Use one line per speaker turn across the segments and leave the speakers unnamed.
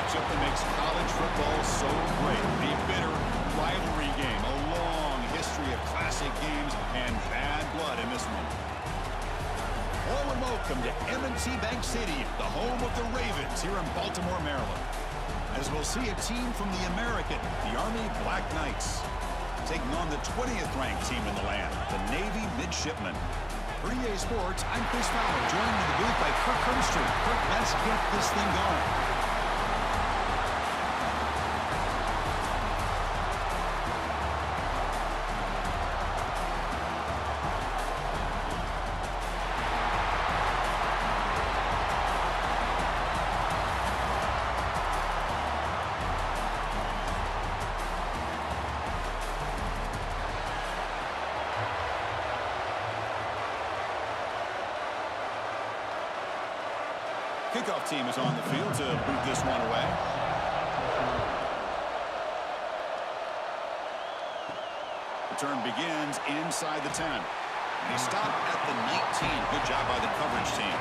matchup that makes college football so great. The bitter rivalry game, a long history of classic games and bad blood in this one. Hello and welcome to M&T Bank Stadium, the home of the Ravens here in Baltimore, Maryland. As we'll see a team from the American, the Army Black Knights, taking on the 20th ranked team in the land, the Navy Midshipmen. For EA Sports, I'm Chris Fowler, joined in the booth by Kirk Herbstreit. Kirk, let's get this thing going. Kickoff team is on the field to boot this one away. Return begins inside the 10. And he stopped at the 19. Good job by the coverage team.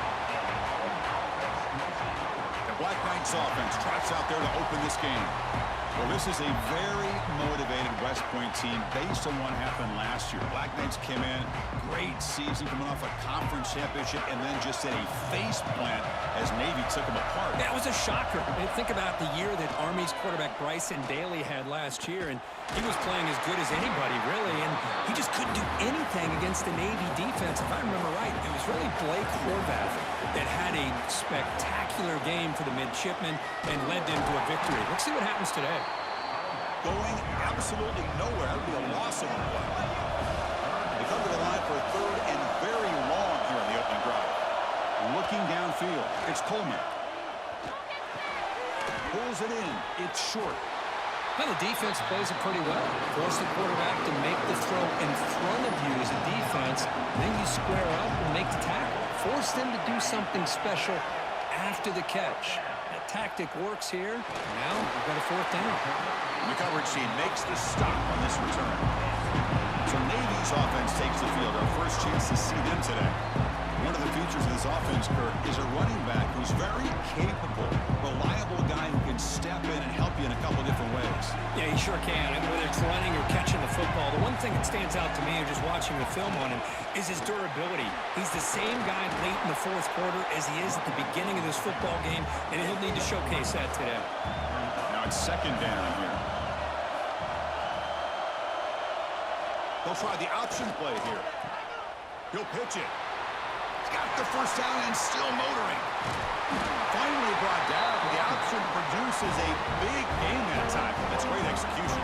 The Black Knights offense trots out there to open this game. Well, this is a very motivated West Point team based on what happened last year. Black Knights came in, great season, coming off a conference championship, and then just did a face plant as Navy took them apart.
That was a shocker. I mean, think about the year that Army's quarterback Bryson Daly had last year, and he was playing as good as anybody, really, and he just couldn't do anything against the Navy defense. If I remember right, it was really Blake Horvath that had a spectacular game for the midshipmen and led them to a victory. Let's see what happens today.
Going absolutely nowhere. That would be a loss on the play. They come to the line for a third and very long here in the opening drive. Looking downfield, it's Coleman. Pulls it in. It's short.
Well, the defense plays it pretty well. Force the quarterback to make the throw in front of you as a defense. Then you square up and make the tackle. Force them to do something special after the catch. That tactic works here. Now we've got a fourth down.
The coverage team makes the stop on this return. So Navy's offense takes the field. Our first chance to see them today. One of the features of this offense, Kurt, is a running back who's very capable, reliable guy who can step in and help you in a couple different ways.
Yeah, he sure can. I mean, whether it's running or catching the football, the one thing that stands out to me just watching the film on him is his durability. He's the same guy late in the fourth quarter as he is at the beginning of this football game, and he'll need to showcase that today.
Now it's second down here. They'll try the option play here. He'll pitch it. He's got the first down and still motoring. Finally brought down. The option produces a big game that time. That's great execution.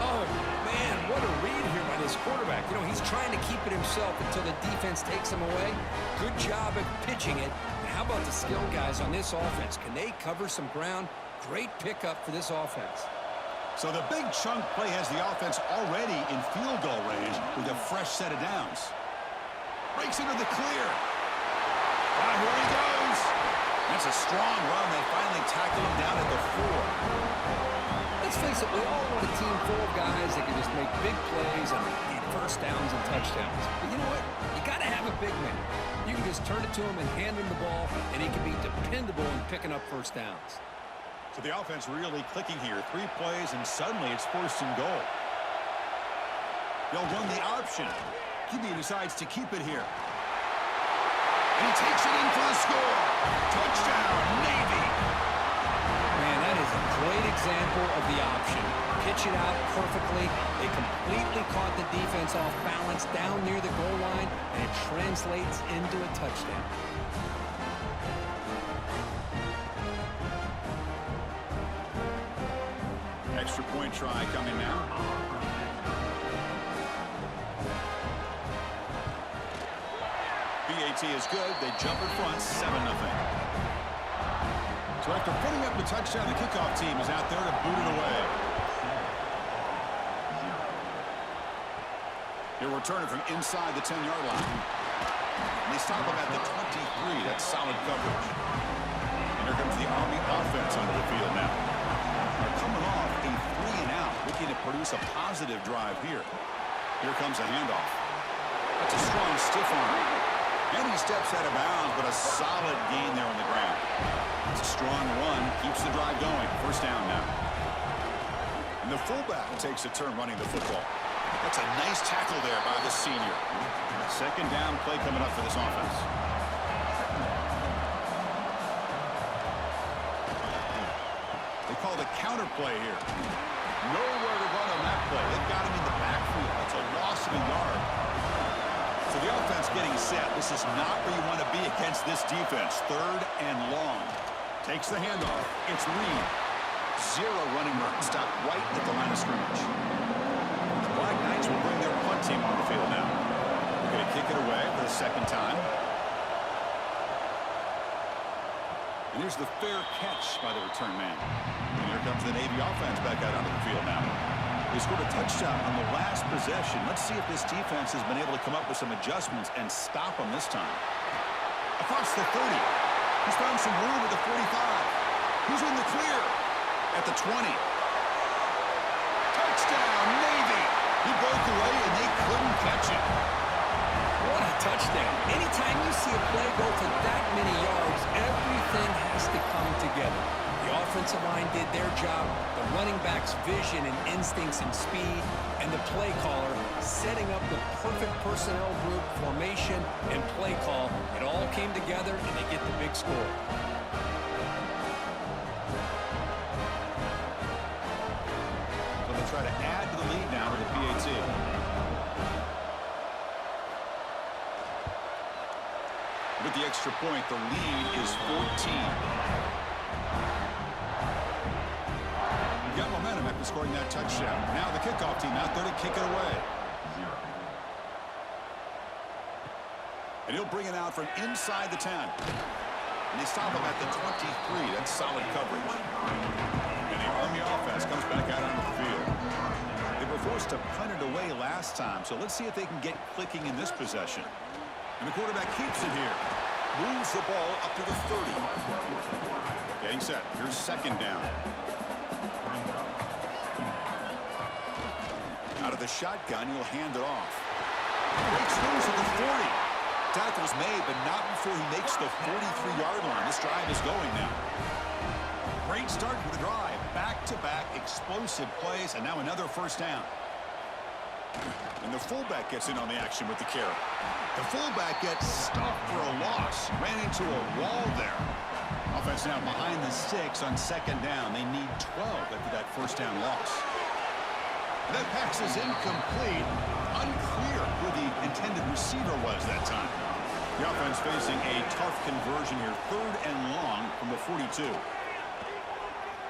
Oh, man, what a read here by this quarterback. You know, he's trying to keep it himself until the defense takes him away. Good job at pitching it. And how about the skill guys on this offense? Can they cover some ground? Great pickup for this offense.
So the big chunk play has the offense already in field goal range with a fresh set of downs. Breaks into the clear. Here he goes. That's a strong run. They finally tackle him down at the 4.
Let's face it, we all want a team full of guys that can just make big plays and get first downs and touchdowns. But you know what? You got to have a big man. You can just turn it to him and hand him the ball, and he can be dependable in picking up first downs.
So the offense really clicking here. 3 plays, and suddenly it's first and goal. They'll run the option. QB decides to keep it here. And he takes it in for the score. Touchdown, Navy.
Man, that is a great example of the option. Pitch it out perfectly. They completely caught the defense off balance down near the goal line, and it translates into a touchdown.
Extra point try coming now. BAT is good. They jump in front, 7-0. So after putting up the touchdown, the kickoff team is out there to boot it away. They're returning from inside the 10-yard line. And they stop him at the 23. That's solid coverage. And here comes the Army offense onto the field now. They're coming off a 3-and-out, looking to produce a positive drive here. Here comes a handoff. That's a strong stiff arm. And he steps out of bounds, but a solid gain there on the ground. It's a strong run. Keeps the drive going. First down now. And the fullback takes a turn running the football. That's a nice tackle there by the senior. Second down play coming up for this offense. They call the counter play here. Nowhere to run on that play. They've got him in the backfield. That's a loss of a yard. So the offense getting set. This is not where you want to be against this defense. Third and long. Takes the handoff. It's Reed. Zero running room. Stop right at the line of scrimmage. The Black Knights will bring their punt team on the field now. They're going to kick it away for the second time. And here's the fair catch by the return man. And here comes the Navy offense back out onto the field now. They scored a touchdown on the last possession. Let's see if this defense has been able to come up with some adjustments and stop them this time. Across the 30. He's found some room at the 45. Who's in the clear? At the 20. Touchdown, Navy! He broke away and they couldn't catch it.
What a touchdown. Anytime you see a play go for that many yards, everything has to come together. The offensive line did their job, the running back's vision and instincts and speed, and the play caller setting up the perfect personnel group, formation, and play call. It all came together, and they get the big score.
So they try to add to the lead now with the PAT. With the extra point, the lead is 14. Got momentum after scoring that touchdown. Now the kickoff team out there to kick it away. And he'll bring it out from inside the 10. And they stop him at the 23. That's solid coverage. And the Army offense comes back out onto the field. They were forced to punt it away last time, so let's see if they can get clicking in this possession. And the quarterback keeps it here. Moves the ball up to the 30. Getting set. Here's second down. Out of the shotgun, he'll hand it off. Breaks loose at the 40. Tackle's made, but not before he makes the 43-yard line. This drive is going now. Great start for the drive. Back-to-back explosive plays, and now another first down. And the fullback gets in on the action with the carry. The fullback gets stuffed for a loss. Ran into a wall there. Offense now behind the 6 on second down. They need 12 after that first down loss. That pass is incomplete. Unclear who the intended receiver was that time. The offense facing a tough conversion here. Third and long from the 42.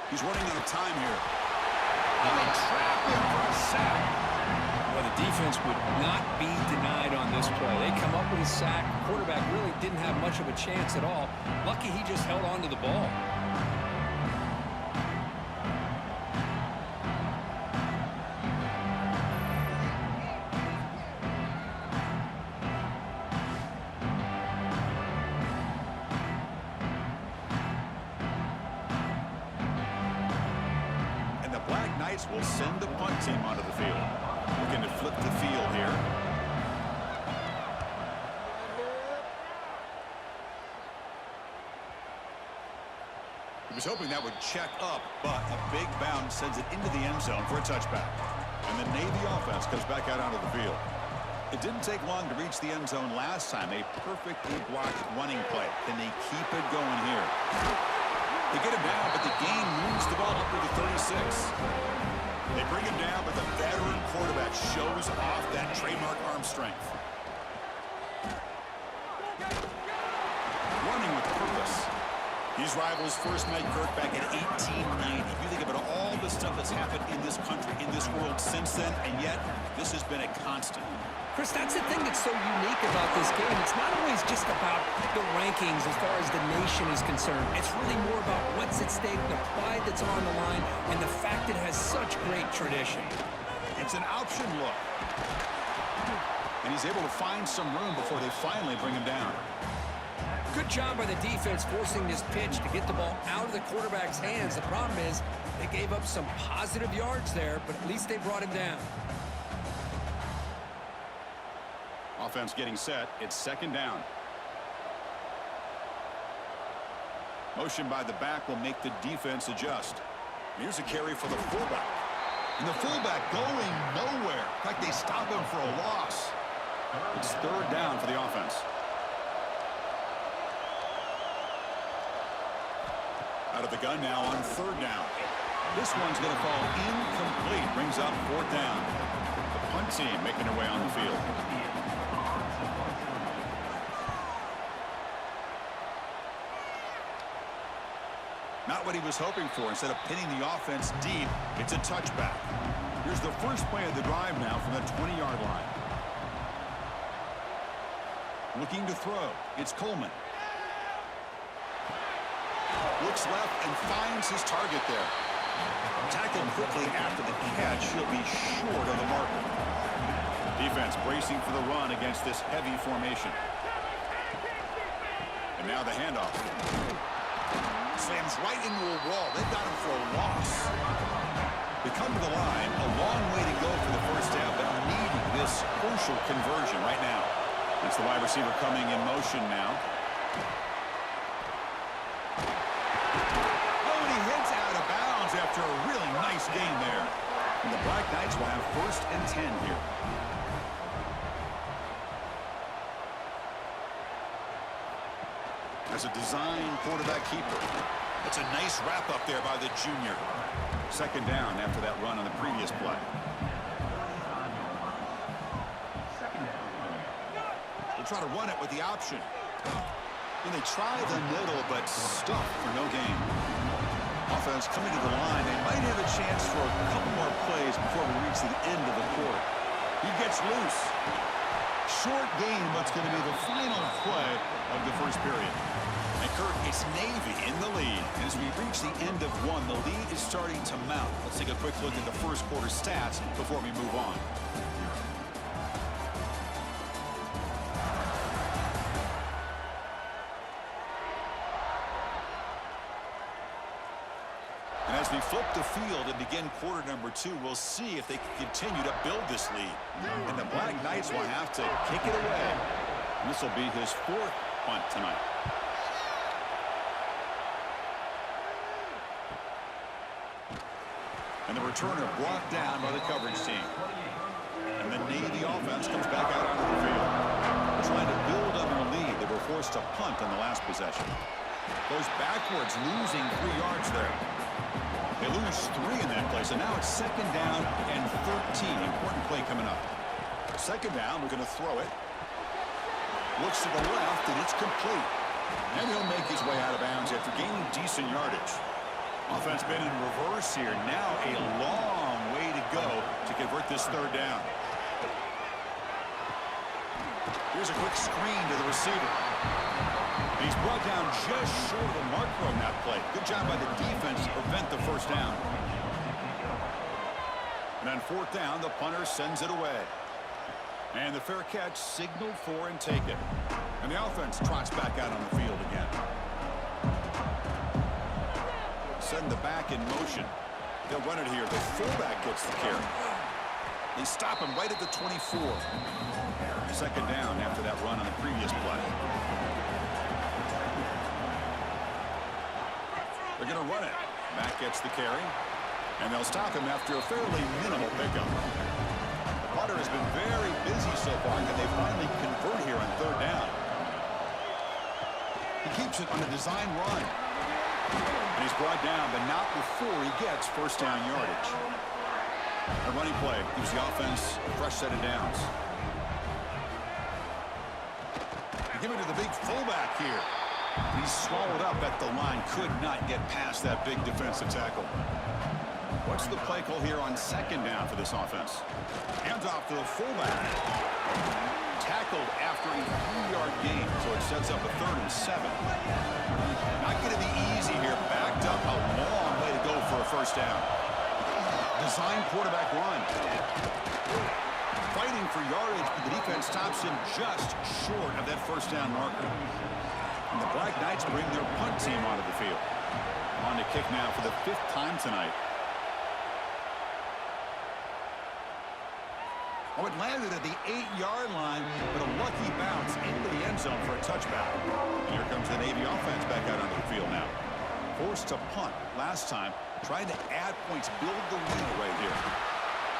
He's running out of time here. And they trap him for a sack.
Well, the defense would not be denied on this play. They come up with a sack. The quarterback really didn't have much of a chance at all. Lucky he just held on to the ball.
Will send the punt team onto the field. Looking to flip the field here. He was hoping that would check up, but a big bounce sends it into the end zone for a touchback. And the Navy offense comes back out onto the field. It didn't take long to reach the end zone last time. A perfectly blocked running play. Can they keep it going here? They get him down, but the gain moves the ball up to the 36. They bring him down, but the veteran quarterback shows off that trademark arm strength. Running with purpose. These rivals first met Kirk back in 1890. You think about all the stuff that's happened in this country, in this world since then, and yet this has been a constant.
Chris, that's the thing that's so unique about this game. It's not always just about the rankings as far as the nation is concerned. It's really more about what's at stake, the pride that's on the line, and the fact it has such great tradition.
It's an option look. And he's able to find some room before they finally bring him down.
Good job by the defense forcing this pitch to get the ball out of the quarterback's hands. The problem is they gave up some positive yards there, but at least they brought him down. Offense getting set. It's second down.
Motion by the back will make the defense adjust. Here's a carry for the fullback. And the fullback going nowhere. In fact, they stop him for a loss. It's third down for the offense. Out of the gun now on third down. This one's going to fall incomplete. Brings up fourth down. The punt team making their way on the field. Not what he was hoping for. Instead of pinning the offense deep, it's a touchback. Here's the first play of the drive now from the 20-yard line. Looking to throw. It's Coleman. Looks left and finds his target there. Tackled quickly after the catch. He'll be short of the marker. Defense bracing for the run against this heavy formation. And now the handoff. Slams right into a wall. They've got him for a loss. They come to the line. A long way to go for the first down, but needing this crucial conversion right now. It's the wide receiver coming in motion now. Oh, and he hits out of bounds after a really nice gain there. And the Black Knights will have first and 10 here. As a design quarterback keeper. It's a nice wrap up there by the junior. Second down after that run on the previous play. They'll try to run it with the option. And they try the middle, but stuffed for no gain. Offense coming to the line. They might have a chance for a couple more plays before we reach the end of the quarter. He gets loose. Short gain, what's going to be the final play of the first period. And Kirk, it's Navy in the lead. As we reach the end of one, the lead is starting to mount. Let's take a quick look at the first quarter stats before we move on. And as we flip the field and begin quarter number 2, we'll see if they can continue to build this lead. And the Black Knights will have to kick it away. And this will be his fourth punt tonight. And the returner brought down by the coverage team. And the Navy offense comes back out onto the field. Trying to build on their lead. They were forced to punt on the last possession. Goes backwards, losing 3 yards there. They lose 3 in that play, so now it's second down and 13. Important play coming up. Second down, we're going to throw it. Looks to the left, and it's complete. And he'll make his way out of bounds after gaining decent yardage. Offense been in reverse here. Now a long way to go to convert this third down. Here's a quick screen to the receiver. He's brought down just short of the marker on that play. Good job by the defense to prevent the first down. And on fourth down, the punter sends it away. And the fair catch signaled for and taken. And the offense trots back out on the field again. Send the back in motion. They'll run it here. The fullback gets the carry. They stop him right at the 24. Second down after that run on the previous play. They're going to run it. Back gets the carry. And they'll stop him after a fairly minimal pickup. The punter has been very busy so far. Can they finally convert here on third down? He keeps it on a design run. And he's brought down, but not before he gets first down yardage. A running play gives the offense a fresh set of downs. They give it to the big fullback here. He's swallowed up at the line. Could not get past that big defensive tackle. What's the play call here on second down for this offense? Hands off to the fullback. Tackled after a 3-yard gain, so it sets up a 3rd and 7. Not going to be easy here. Backed up a long way to go for a first down. Design quarterback run. Fighting for yardage, but the defense stops him just short of that first down marker. And the Black Knights bring their punt team onto the field. On to kick now for the 5th time tonight. Oh, it landed at the 8-yard line, but a lucky bounce into the end zone for a touchback. Here comes the Navy offense back out onto the field now. Forced to punt last time. Trying to add points, build the lead right here.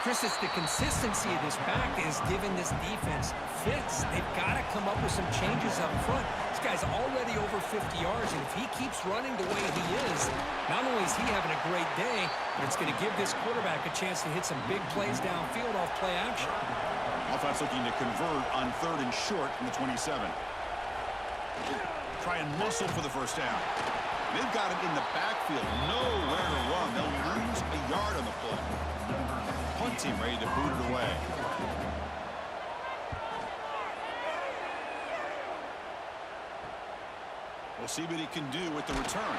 Chris, it's the consistency of this back that is giving this defense fits. They've got to come up with some changes up front. This guy's already over 50 yards, and if he keeps running the way he is, not only is he having a great day, but it's going to give this quarterback a chance to hit some big plays downfield off play action.
Offense looking to convert on 3rd and short from the 27. Try and muscle for the first down. They've got him in the backfield. Nowhere to run. They'll lose a yard on the play. Punt team ready to boot it away. We'll see what he can do with the return.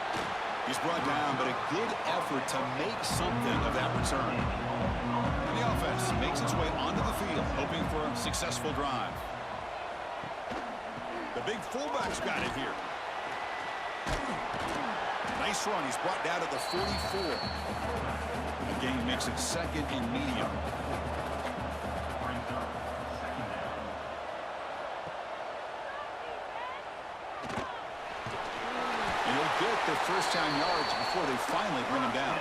He's brought down, but a good effort to make something of that return. And the offense makes its way onto the field, hoping for a successful drive. The big fullback's got it here. Nice run. He's brought down to the 44. The game makes it 2nd and medium. And he'll get their first down yards before they finally bring him down.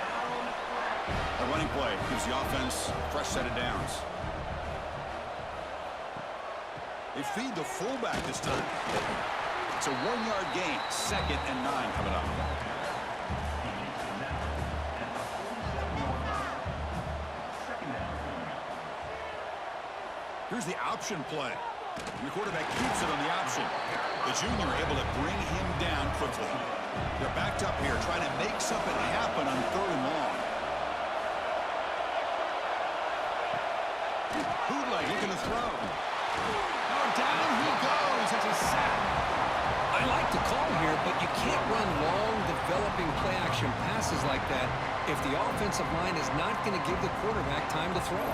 A running play gives the offense a fresh set of downs. They feed the fullback this time. It's a 1-yard gain. 2nd and 9 coming up. Here's the option play. And the quarterback keeps it on the option. The junior able to bring him down quickly. They're backed up here trying to make something happen on 3rd and long. Bootleg looking to throw. Oh, down he goes. It's a sack.
I like the call here, but you can't run long, developing play-action passes like that if the offensive line is not going to give the quarterback time to throw.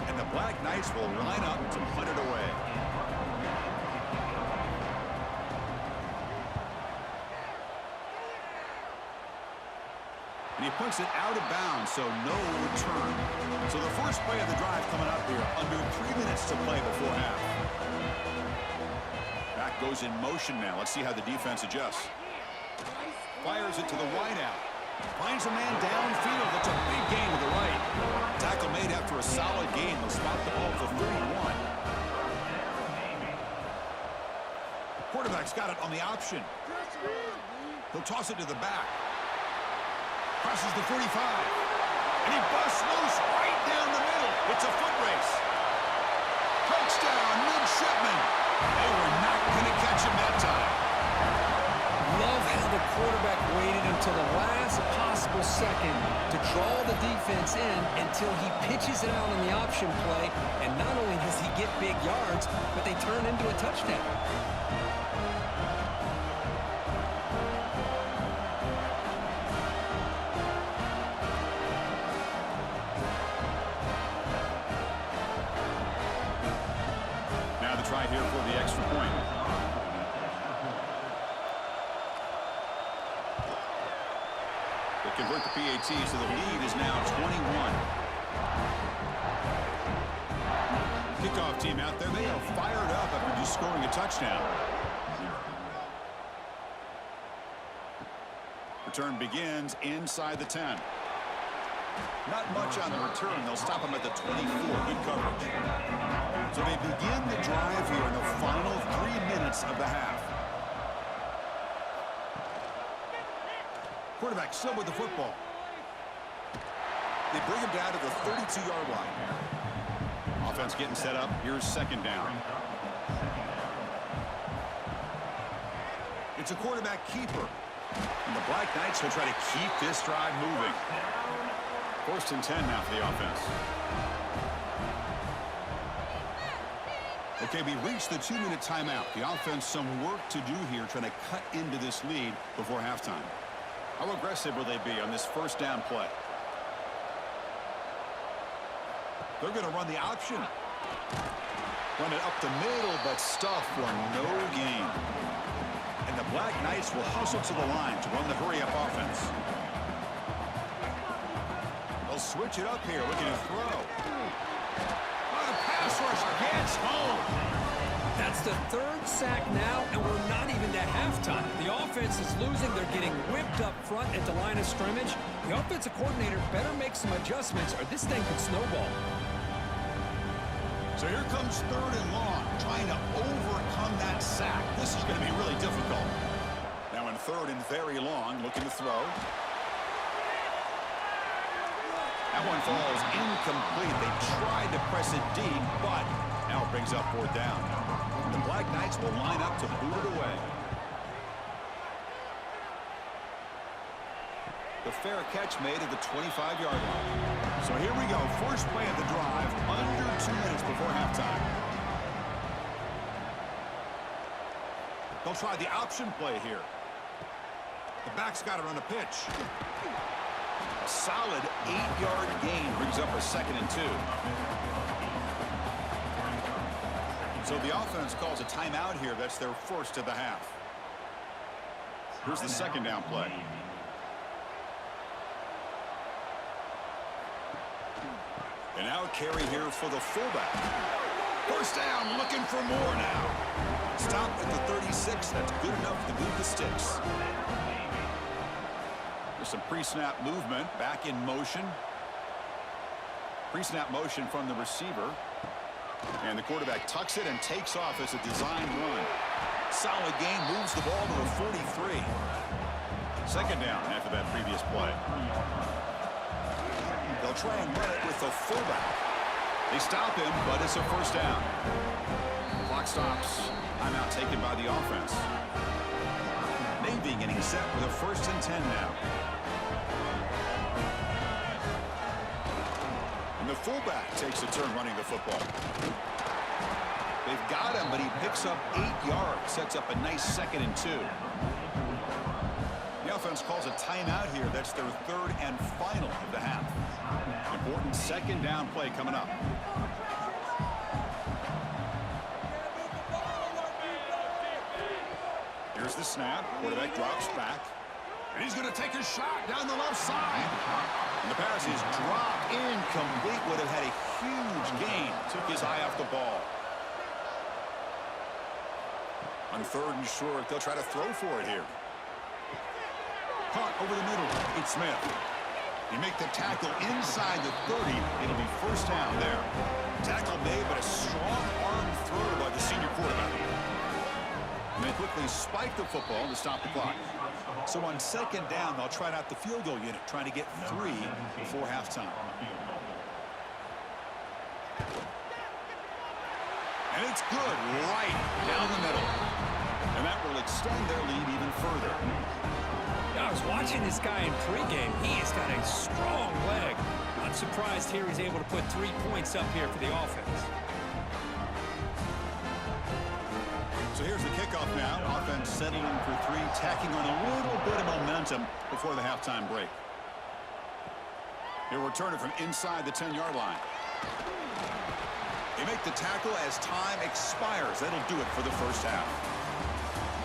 And the Black Knights will line up to punt it away. And he punts it out of bounds, so no return. So the first play of the drive coming up here, under 3 minutes to play before half. Back goes in motion now. Let's see how the defense adjusts. Fires it to the wideout. Finds a man downfield. That's a big gain to the right. Tackle made after a solid gain. They'll spot the ball for 31. Quarterback's got it on the option. He'll toss it to the back. Crosses the 45. And he busts loose right down the middle. It's a foot race. Touchdown, midshipman. They were not going to catch him that time.
Love how the quarterback waited until the last possible second to draw the defense in until he pitches it out on the option play. And not only does he get big yards, but they turn into a touchdown.
Try here for the extra point. They convert the PAT, so the lead is now 21. Kickoff team out there, they are fired up after just scoring a touchdown. Return begins inside the 10. Not much on the return. They'll stop him at the 24. Good coverage. So they begin the drive here in the final 3 minutes of the half. Quarterback still with the football. They bring him down to the 32-yard line. Offense getting set up. Here's 2nd down. It's a quarterback keeper. And the Black Knights will try to keep this drive moving. 1st and 10 now for the offense. Okay, we reached the 2-minute timeout. The offense some work to do here trying to cut into this lead before halftime. How aggressive will they be on this first down play? They're going to run the option. Run it up the middle, but stuff for no gain. And the Black Knights will hustle to the line to run the hurry-up offense. They'll switch it up here, looking to throw. Oh, the pass rush gets home.
That's the third sack now, and we're not even to halftime. The offense is losing. They're getting whipped up front at the line of scrimmage. The offensive coordinator better make some adjustments, or this thing could snowball.
So here comes 3rd and long, trying to overcome that sack. This is going to be really difficult. Now in 3rd and very long, looking to throw. That one falls incomplete. They tried to press it deep, but now it brings up 4th down. The Black Knights will line up to boot it away. The fair catch made at the 25-yard line. So here we go. First play of the drive, under 2 minutes before halftime. They'll try the option play here. The back's got it on the pitch. A solid 8-yard gain brings up a 2nd and 2. So the offense calls a timeout here. That's their first of the half. Here's the 2nd down play. And now a carry here for the fullback. First down, looking for more now. Stop at the 36. That's good enough to move the sticks. There's some pre-snap movement. Back in motion. Pre-snap motion from the receiver. And the quarterback tucks it and takes off as a designed run. Solid gain, moves the ball to the 43. 2nd down after that previous play. They'll try and run it with the fullback. They stop him, but it's a first down. Clock stops. Timeout taken by the offense. Navy getting set with a 1st and 10 now. And the fullback takes a turn running the football. They've got him, but he picks up 8 yards. Sets up a nice 2nd and 2. The offense calls a timeout here. That's their 3rd and final of the half. Important 2nd down play coming up. Here's the snap. Quarterback drops back. And he's going to take a shot down the left side. And the pass is dropped incomplete. Would have had a huge gain. Took his eye off the ball. On 3rd and short, they'll try to throw for it here. Caught over the middle. It's Smith. You make the tackle inside the 30. It'll be first down there. Tackle made, but a strong arm throw by the senior quarterback. And they quickly spike the football to stop the clock. So on 2nd down, they'll try out the field goal unit, trying to get 3 before halftime. And it's good right down the middle. And that will extend their lead even further.
I was watching this guy in pregame. He has got a strong leg. Not surprised here he's able to put 3 points up here for the offense.
So here's the kickoff now. Offense settling for 3, tacking on a little bit of momentum before the halftime break. He'll return it from inside the 10-yard line. They make the tackle as time expires. That'll do it for the first half.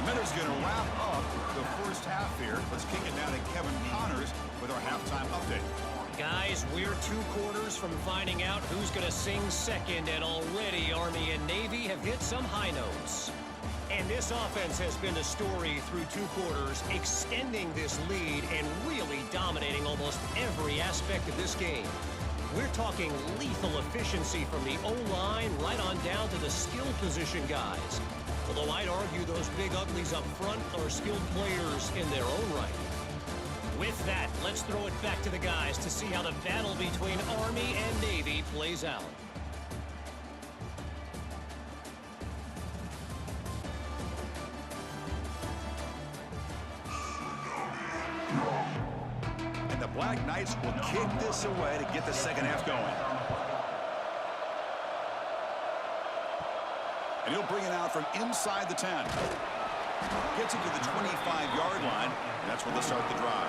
Miller's going to wrap up the first half here. Let's kick it down to Kevin Connors with our halftime update.
Guys, we're 2 quarters from finding out who's going to sing second, and already Army and Navy have hit some high notes. And this offense has been a story through 2 quarters, extending this lead and really dominating almost every aspect of this game. We're talking lethal efficiency from the O-line right on down to the skill position guys. Although I'd argue those big uglies up front are skilled players in their own right. With that, let's throw it back to the guys to see how the battle between Army and Navy plays out.
And the Black Knights will kick this away to get the second half going. And he'll bring it out from inside the 10. Gets it to the 25-yard line, and that's where they'll start the drive.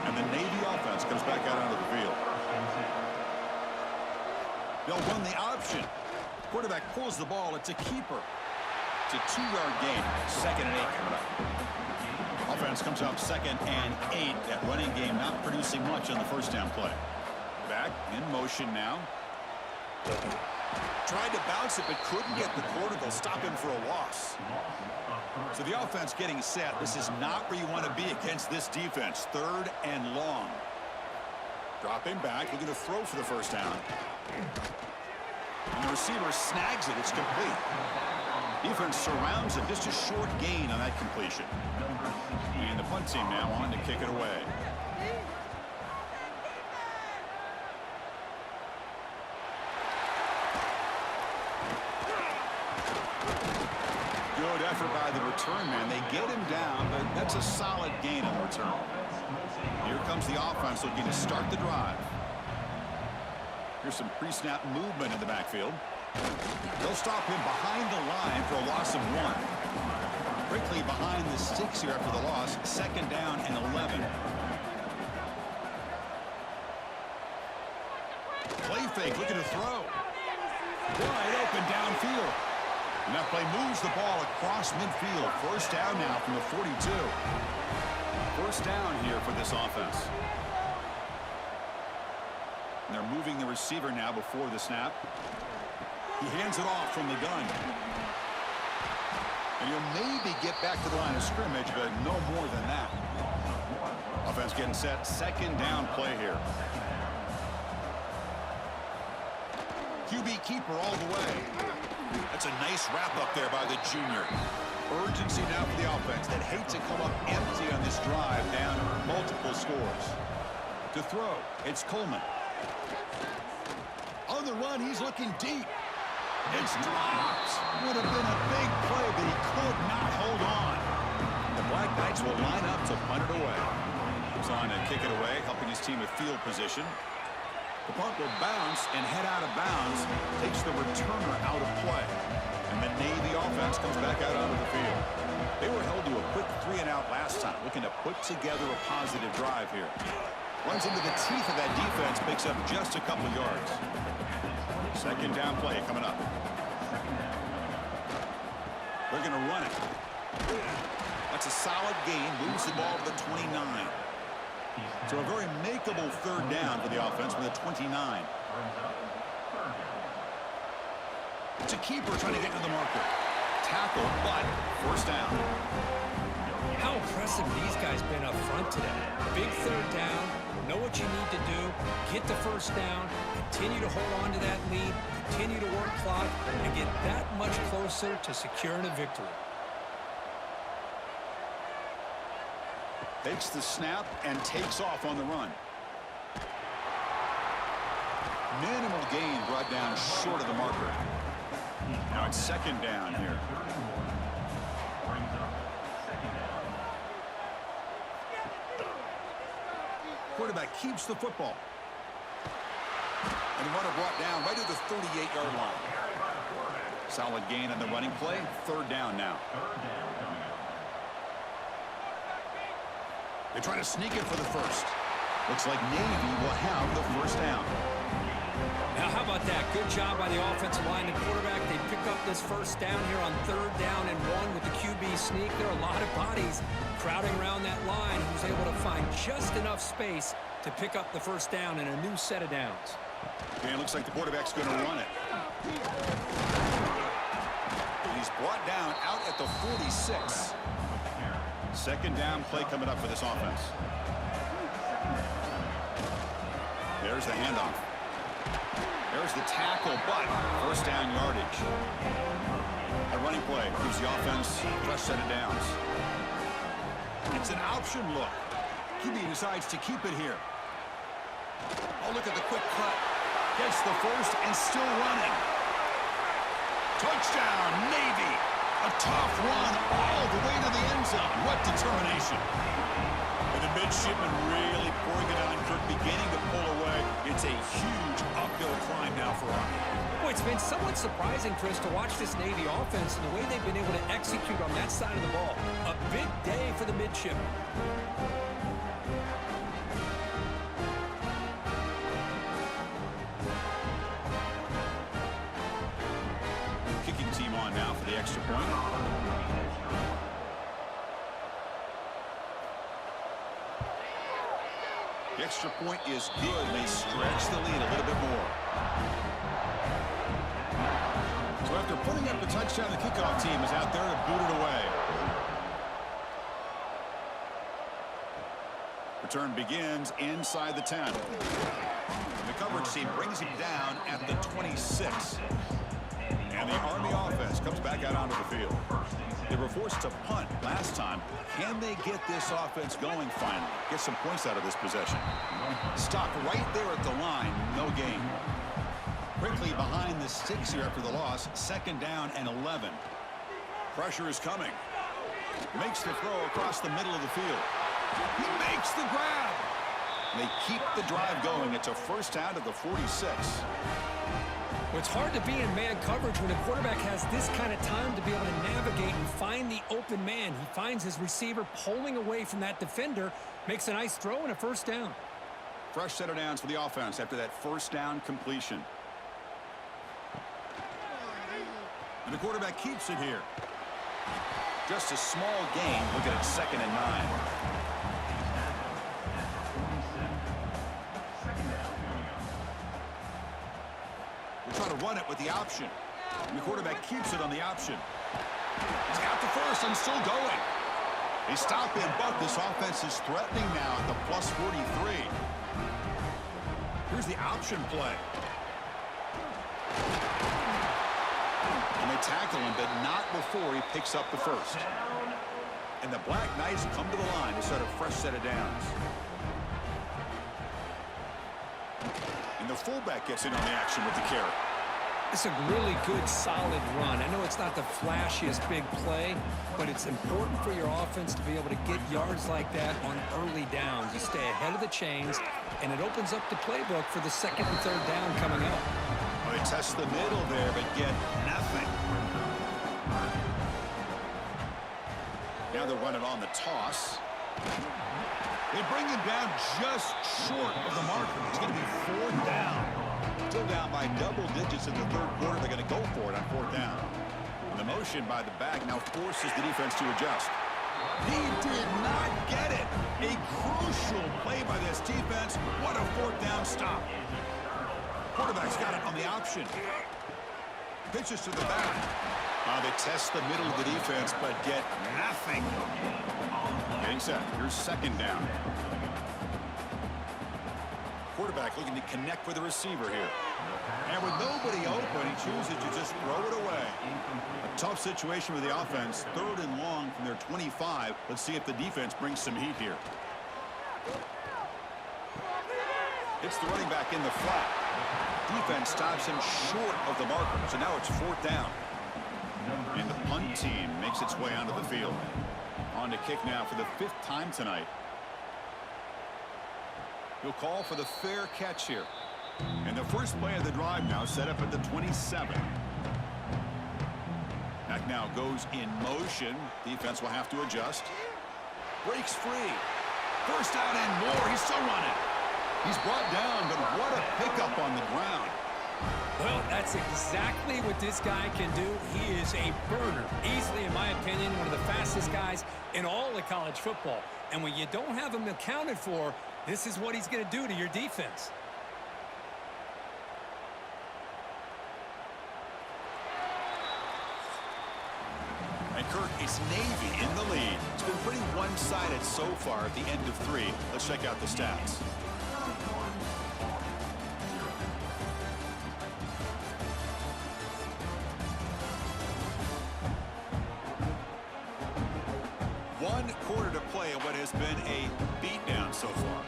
And the Navy offense comes back out onto the field. They'll run the option. Quarterback pulls the ball. It's a keeper. It's a 2-yard gain. 2nd and 8 coming up. Offense comes up 2nd and 8. That running game not producing much on the first down play. Back in motion now. Tried to bounce it, but couldn't get the quarter. They'll stop him for a loss. So the offense getting set. This is not where you want to be against this defense. 3rd and long. Dropping back, looking to throw for the first down. And the receiver snags it. It's complete. Defense surrounds him. Just a short gain on that completion. And the punt team now on to kick it away. Good effort by the return man. They get him down, but that's a solid gain on the return. Here comes the offense looking to start the drive. Here's some pre-snap movement in the backfield. They'll stop him behind the line for a loss of 1. Quickly behind the sticks here after the loss. 2nd down and 11. Play fake, looking to throw. Wide open downfield. And that play moves the ball across midfield. 1st down now from the 42. 1st down here for this offense. And they're moving the receiver now before the snap. He hands it off from the gun. And he'll maybe get back to the line of scrimmage, but no more than that. Offense getting set. 2nd down play here. QB keeper all the way. That's a nice wrap up there by the junior. Urgency now for the offense that hate to come up empty on this drive, down multiple scores. To throw, it's Coleman. On the run, he's looking deep. It's dropped. Would have been a big play, but he could not hold on. The Black Knights will line up to punt it away. He's on to kick it away, helping his team with field position. The punt will bounce and head out of bounds. Takes the returner out of play. And the Navy offense comes back out onto the field. They were held to a quick 3-and-out last time, looking to put together a positive drive here. Runs into the teeth of that defense, picks up just a couple yards. 2nd down play coming up. They're going to run it. That's a solid gain. Moves the ball to the 29. So a very makeable 3rd down for the offense with a 29. It's a keeper trying to get to the marker. Tackle, but 1st down.
How impressive these guys been up front today. Big 3rd down. Know what you need to do. Get the 1st down. Continue to hold on to that lead. Continue to work clock and get that much closer to securing a victory.
Takes the snap and takes off on the run. Minimal gain brought down short of the marker. Now it's 2nd down here. Quarterback keeps the football. And the runner brought down right at the 38-yard line. Solid gain on the running play. 3rd down now. They try to sneak it for the 1st. Looks like Navy will have the 1st down.
Now, how about that? Good job by the offensive line and quarterback. They pick up this 1st down here on 3rd down and 1 with the QB sneak. There are a lot of bodies crowding around that line. He was able to find just enough space to pick up the 1st down and a new set of downs.
And it looks like the quarterback's going to run it. He's brought down out at the 46. 2nd down play coming up for this offense. There's the handoff. There's the tackle, but 1st down yardage. A running play gives the offense a fresh set of downs. It's an option look. QB decides to keep it here. Oh, look at the quick cut. Gets the 1st and still running. Touchdown, Navy. A tough run all the way to the end zone. What determination. And the midshipman really pouring it on Kirk, beginning to pull away. It's a huge uphill climb now for Army.
Boy, it's been somewhat surprising, Chris, to watch this Navy offense and the way they've been able to execute on that side of the ball. A big day for the midshipmen.
Kicking team on now for the extra point. extra point is good. They stretch the lead a little bit more. So after putting up the touchdown, the kickoff team is out there to boot it away. Return begins inside the 10. The coverage team brings him down at the 26. And the Army offense comes back out onto the field. They were forced to punt last time. Can they get this offense going finally? Get some points out of this possession. Stop right there at the line. No gain. Quickly behind the sticks here after the loss. 2nd down and 11. Pressure is coming. Makes the throw across the middle of the field. He makes the grab. They keep the drive going. It's a 1st down to the 46.
Well, it's hard to be in man coverage when a quarterback has this kind of time to be able to navigate and find the open man. He finds his receiver pulling away from that defender, makes a nice throw and a 1st down.
Fresh set of downs for the offense after that 1st down completion. And the quarterback keeps it here. Just a small gain. Look at it, 2nd and 9. Try to run it with the option. And the quarterback keeps it on the option. He's got the 1st and still going. They stop him, but this offense is threatening now at the plus 43. Here's the option play. And they tackle him, but not before he picks up the 1st. And the Black Knights come to the line to start a fresh set of downs. And the fullback gets in on the action with the carry.
It's a really good, solid run. I know it's not the flashiest big play, but it's important for your offense to be able to get yards like that on early downs. You stay ahead of the chains, and it opens up the playbook for the 2nd and 3rd down coming up.
Well, they test the middle there, but get nothing. Now they'll run it on the toss. They bring him down just short of the marker. It's going to be 4th down. Still down by double digits in the 3rd quarter. They're going to go for it on 4th down. And the motion by the back now forces the defense to adjust. He did not get it. A crucial play by this defense. What a 4th down stop. Quarterback's got it on the option. Pitches to the back. They test the middle of the defense, but get nothing. Getting set. Here's 2nd down. Quarterback looking to connect with the receiver here. And with nobody open, he chooses to just throw it away. A tough situation with the offense. 3rd and long from their 25. Let's see if the defense brings some heat here. It's the running back in the flat. Defense stops him short of the marker. So now it's 4th down. And the punt team makes its way onto the field. On to kick now for the 5th time tonight. He'll call for the fair catch here. And the first play of the drive now set up at the 27. Back now goes in motion. Defense will have to adjust. Breaks free. 1st down and more. He's still running. He's brought down, but what a pickup on the ground.
Well, that's exactly what this guy can do. He is a burner. Easily, in my opinion, one of the fastest guys in all of college football. And when you don't have him accounted for, this is what he's going to do to your defense.
And Kirk, it's Navy in the lead. It's been pretty one-sided so far at the end of 3. Let's check out the stats. One quarter to play in what has been a beatdown so far.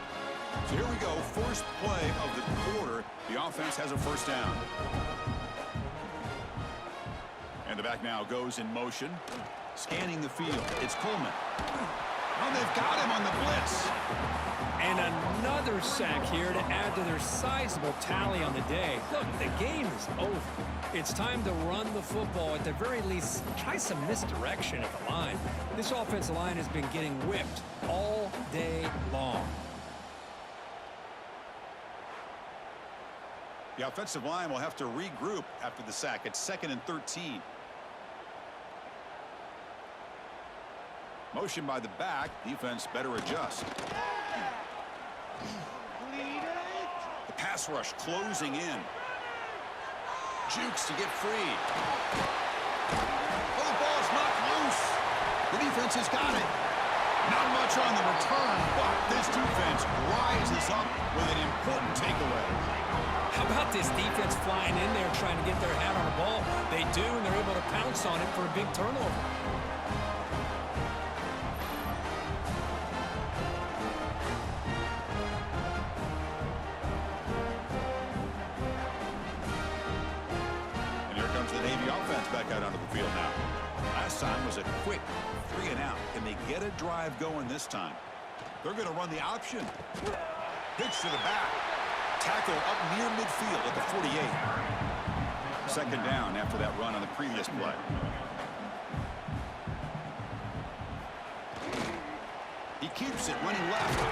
So here we go. First play of the quarter. The offense has a 1st down. And the back now goes in motion. Scanning the field. It's Coleman. Oh, they've got him on the blitz.
And another sack here to add to their sizable tally on the day. Look, the game is over. It's time to run the football. At the very least, try some misdirection at the line. This offensive line has been getting whipped all day long.
The offensive line will have to regroup after the sack. It's 2nd and 13. Motion by the back. Defense better adjust. Pass rush closing in. Jukes to get free. Oh, the ball's knocked loose. The defense has got it. Not much on the return, but this defense rises up with an important takeaway.
How about this defense flying in there trying to get their hat on the ball? They do, and they're able to pounce on it for a big turnover.
And here comes the Navy offense back out onto the field now. Last time was a quick 3 and out. Can they get a drive going this time? They're going to run the option. Pitch to the back. Tackle up near midfield at the 48. Second down after that run on the previous play. He keeps it running left.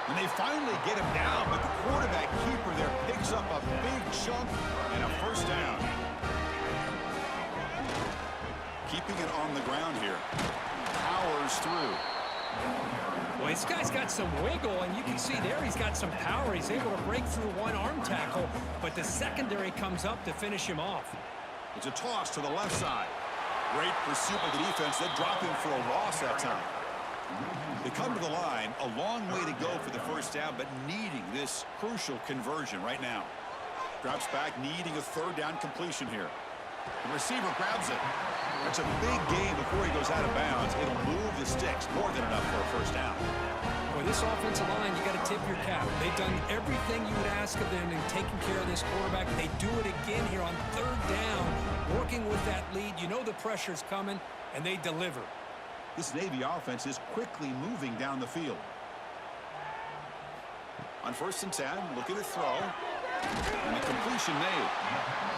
And they finally get him down, but the quarterback keeper there picks up a big chunk and a first down. Keeping it on the ground here. Powers through.
Well, this guy's got some wiggle, and you can see there he's got some power. He's able to break through one arm tackle, but the secondary comes up to finish him off.
It's a toss to the left side. Great pursuit of the defense. They drop him for a loss that time. They come to the line, a long way to go for the first down, but needing this crucial conversion right now. Drops back, needing a third down completion here. The receiver grabs it. It's a big game before he goes out of bounds. It'll move the sticks more than enough for a first down.
Boy, this offensive line, you got to tip your cap. They've done everything you would ask of them in taking care of this quarterback. They do it again here on third down, working with that lead. You know the pressure's coming, and they deliver.
This Navy offense is quickly moving down the field. On 1st and 10, looking to throw. And the completion made.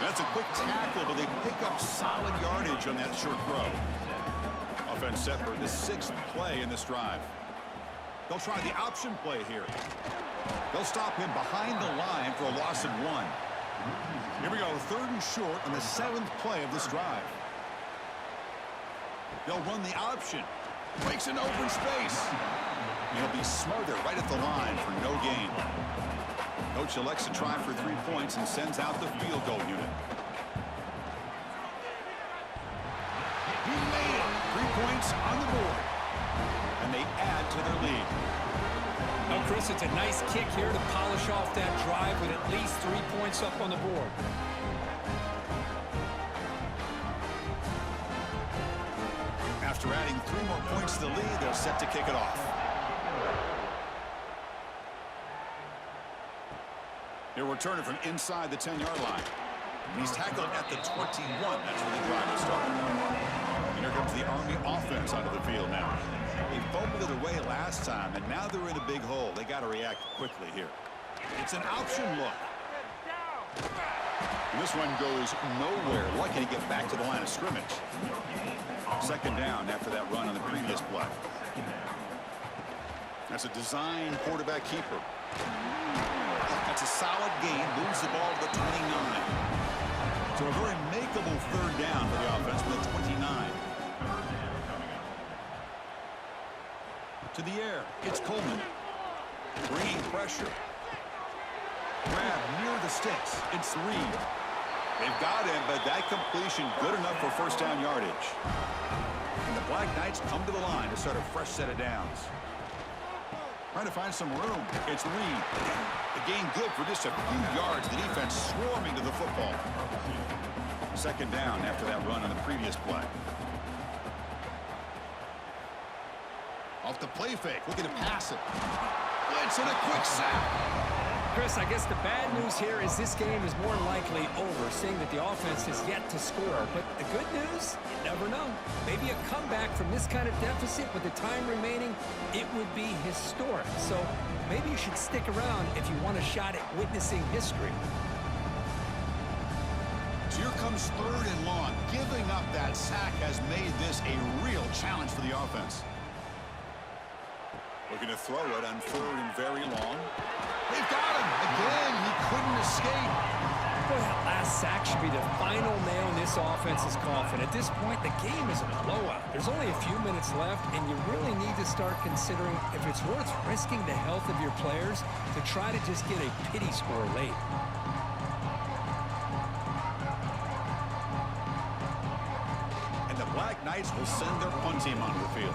That's a quick tackle, but they pick up solid yardage on that short throw. Offense set for the 6th play in this drive. They'll try the option play here. They'll stop him behind the line for a loss of 1. Here we go, 3rd and short on the 7th play of this drive. They'll run the option. Breaks an open space. He'll be smothered right at the line for no gain. Coach elects to try for 3 points and sends out the field goal unit. He made it. 3 points on the board. And they add to their lead.
Now, Chris, it's a nice kick here to polish off that drive with at least 3 points up on the board.
After adding 3 more points to the lead, they're set to kick it off. They're returning from inside the 10-yard line. He's tackled at the 21. That's where the drive will start. And here comes the Army offense onto the field now. They fumbled it away last time, and now they're in a big hole. They got to react quickly here. It's an option look. And this one goes nowhere. Lucky to get back to the line of scrimmage. Second down after that run on the previous play. That's a design quarterback keeper. That's a solid gain. Moves the ball to the 29. So a very makeable third down for the offense with the 29. To the air. It's Coleman. Bringing pressure. Grab near the sticks. It's Reed. They've got him, but that completion good enough for first down yardage. And the Black Knights come to the line to start a fresh set of downs. Trying to find some room. It's Reed. The gain good for just a few yards. The defense swarming to the football. Second down after that run on the previous play. Off the play fake. Looking to pass it. Blitz and a quick sack.
Chris, I guess the bad news here is this game is more likely over, seeing that the offense is yet to score. But the good news, you never know. Maybe a comeback from this kind of deficit with the time remaining, it would be historic. So maybe you should stick around if you want a shot at witnessing history.
So here comes 3rd and long. Giving up that sack has made this a real challenge for the offense. Looking to throw it on 3rd and very long. They've got him. Again, he couldn't escape.
Boy, that last sack should be the final nail in this offense's coffin. At this point, the game is a blowout. There's only a few minutes left, and you really need to start considering if it's worth risking the health of your players to try to just get a pity score late.
And the Black Knights will send their punt team onto the field.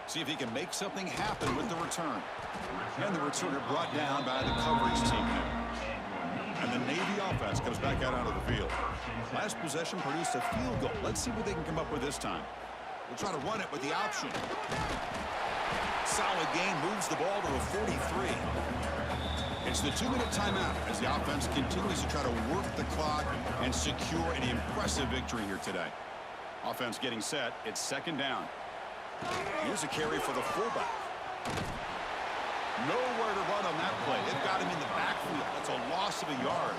See if he can make something happen with the return. And the returner brought down by the coverage team. And the Navy offense comes back out onto the field. Last possession produced a field goal. Let's see what they can come up with this time. We'll try to run it with the option. Solid gain, moves the ball to a 43. It's the 2-minute timeout as the offense continues to try to work the clock and secure an impressive victory here today. Offense getting set. It's second down. Here's a carry for the fullback. Nowhere to run on that play. They've got him in the backfield. That's a loss of a yard.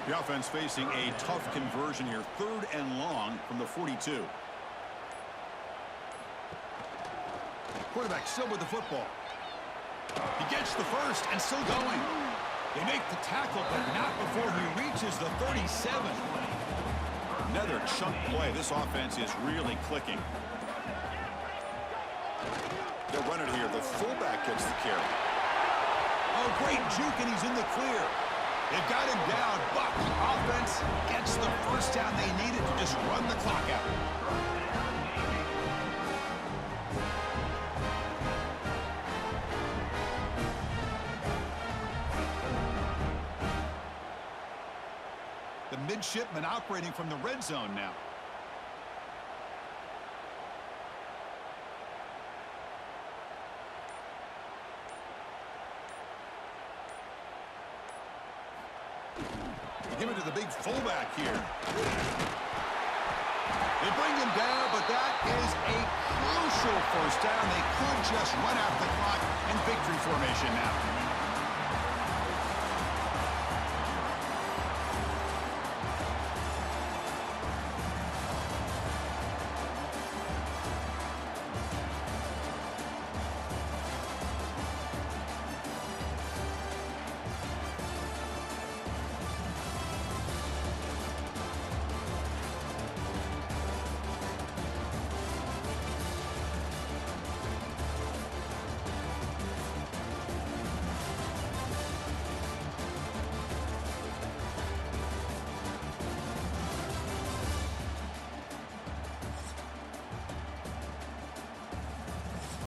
The offense facing a tough conversion here. 3rd and long from the 42. Quarterback still with the football. He gets the first and still going. They make the tackle, but not before he reaches the 37. Another chunk play. This offense is really clicking. They'll run it here. The fullback gets the carry. Oh, great juke, and he's in the clear. They've got him down, but the offense gets the first down they needed to just run the clock out. The midshipman operating from the red zone now. Give it to the big fullback here. They bring him down, but that is a crucial first down. They could just run out the clock in victory formation now.